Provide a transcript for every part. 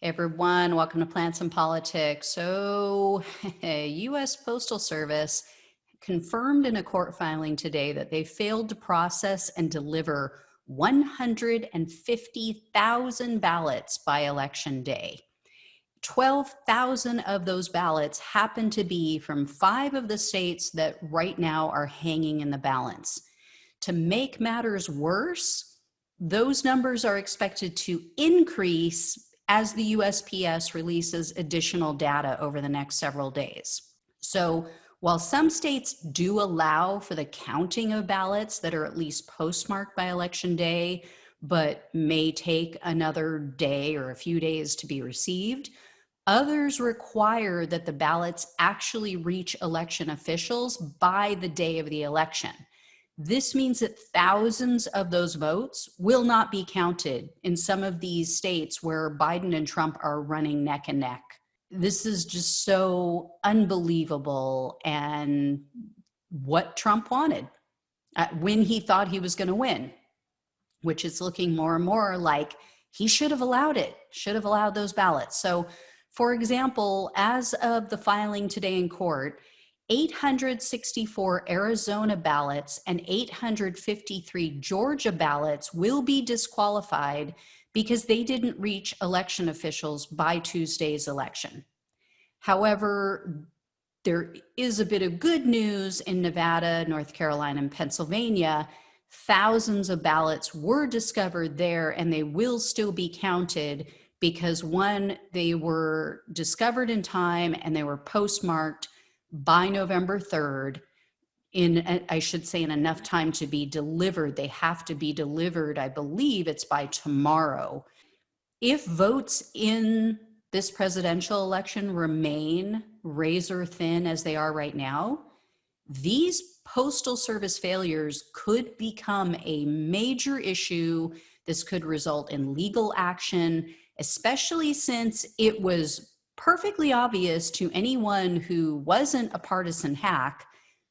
Hey everyone, welcome to Plants and Politics. So, U.S. Postal Service confirmed in a court filing today that they failed to process and deliver 150,000 ballots by Election Day. 12,000 of those ballots happen to be from 5 of the states that right now are hanging in the balance. To make matters worse, those numbers are expected to increase as the USPS releases additional data over the next several days. So while some states do allow for the counting of ballots that are at least postmarked by Election Day, but may take another day or a few days to be received, others require that the ballots actually reach election officials by the day of the election. This means that thousands of those votes will not be counted in some of these states where Biden and Trump are running neck and neck. This is just so unbelievable, and what Trump wanted when he thought he was going to win, which is looking more and more like he should have allowed it, should have allowed those ballots. So, for example, as of the filing today in court, 864 Arizona ballots and 853 Georgia ballots will be disqualified because they didn't reach election officials by Tuesday's election. However, there is a bit of good news in Nevada, North Carolina, and Pennsylvania. Thousands of ballots were discovered there, and they will still be counted because, one, they were discovered in time and they were postmarked by November 3rd, I should say, in enough time to be delivered. They have to be delivered, I believe it's by tomorrow. If votes in this presidential election remain razor thin as they are right now, these Postal Service failures could become a major issue. This could result in legal action, especially since it was perfectly obvious to anyone who wasn't a partisan hack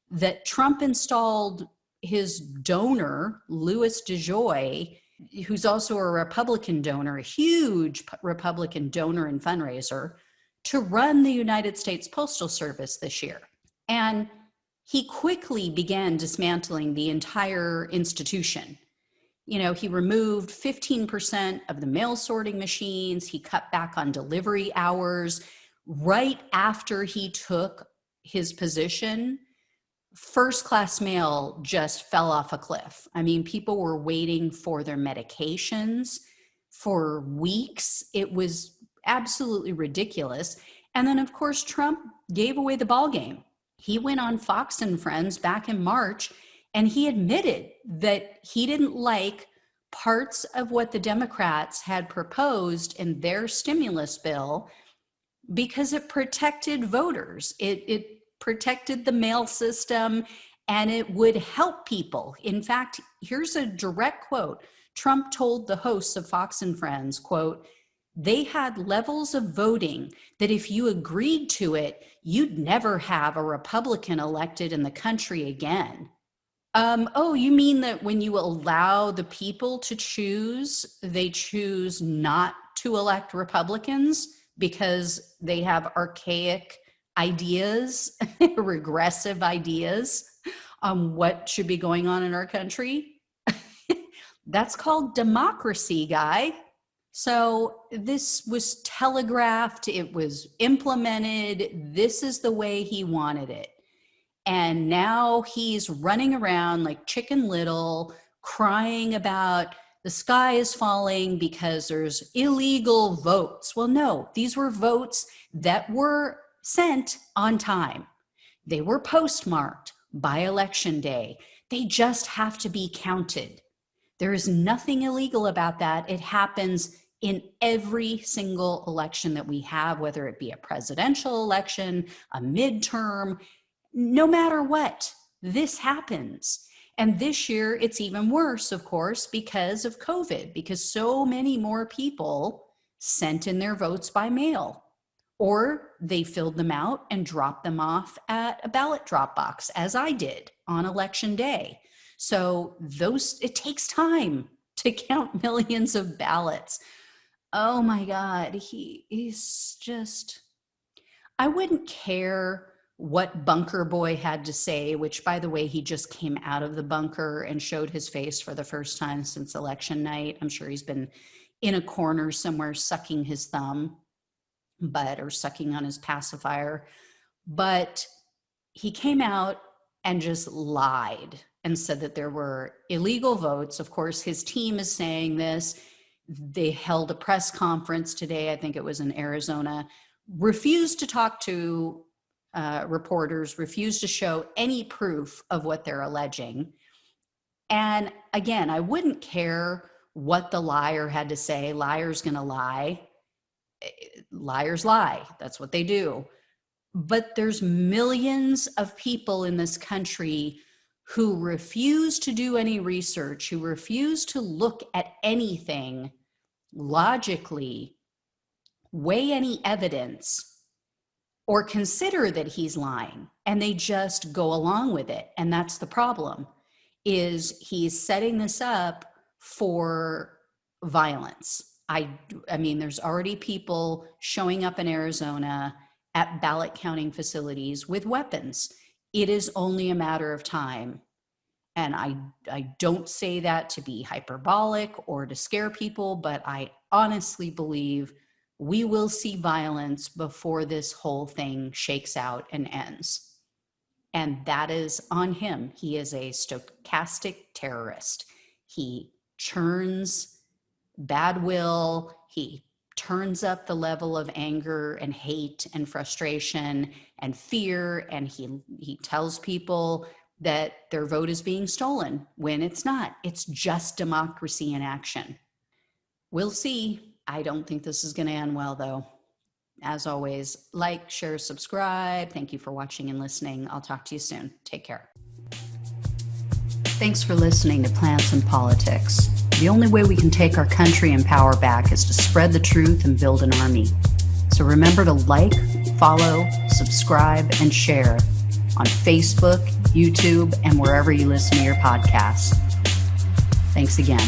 that Trump installed his donor, Louis DeJoy, who's also a Republican donor, a huge Republican donor and fundraiser, to run the United States Postal Service this year. And he quickly began dismantling the entire institution. You know, he removed 15% of the mail sorting machines. He cut back on delivery hours. Right after he took his position, first-class mail just fell off a cliff. I mean, people were waiting for their medications for weeks. It was absolutely ridiculous. And then, of course, Trump gave away the ballgame. He went on Fox and Friends back in March, and he admitted that he didn't like parts of what the Democrats had proposed in their stimulus bill because it protected voters. It protected the mail system, and it would help people. In fact, here's a direct quote. Trump told the hosts of Fox and Friends, quote, "They had levels of voting that if you agreed to it, you'd never have a Republican elected in the country again." Oh, you mean that when you allow the people to choose, they choose not to elect Republicans because they have archaic ideas, regressive ideas on what should be going on in our country? That's called democracy, guy. So this was telegraphed, it was implemented, this is the way he wanted it. And now he's running around like Chicken Little, crying about the sky is falling because there's illegal votes. Well, no, these were votes that were sent on time. They were postmarked by Election Day. They just have to be counted. There is nothing illegal about that. It happens in every single election that we have, whether it be a presidential election, a midterm, no matter what, this happens. And this year it's even worse, of course, because of COVID, because so many more people sent in their votes by mail, or they filled them out and dropped them off at a ballot drop box, as I did on Election Day. So it takes time to count millions of ballots. Oh my God. He is just, I wouldn't care what Bunker Boy had to say, which, by the way, he just came out of the bunker and showed his face for the first time since election night. I'm sure he's been in a corner somewhere sucking his thumb, or sucking on his pacifier. But he came out and just lied and said that there were illegal votes. Of course, his team is saying this. They held a press conference today, I think it was in Arizona, refused to talk to reporters, refused to show any proof of what they're alleging. And again, I wouldn't care what the liar had to say. Liar's going to lie. Liars lie. That's what they do. But there's millions of people in this country who refuse to do any research, who refuse to look at anything logically, weigh any evidence, or consider that he's lying, and they just go along with it. And that's the problem, is he's setting this up for violence. I mean, there's already people showing up in Arizona at ballot counting facilities with weapons. It is only a matter of time. And I don't say that to be hyperbolic or to scare people, but I honestly believe we will see violence before this whole thing shakes out and ends. And that is on him. He is a stochastic terrorist. He churns bad will. He turns up the level of anger and hate and frustration and fear. And he tells people that their vote is being stolen when it's not. It's just democracy in action. We'll see. I don't think this is going to end well, though. As always, like, share, subscribe. Thank you for watching and listening. I'll talk to you soon. Take care. Thanks for listening to Plants and Politics. The only way we can take our country and power back is to spread the truth and build an army. So remember to like, follow, subscribe, and share on Facebook, YouTube, and wherever you listen to your podcasts. Thanks again.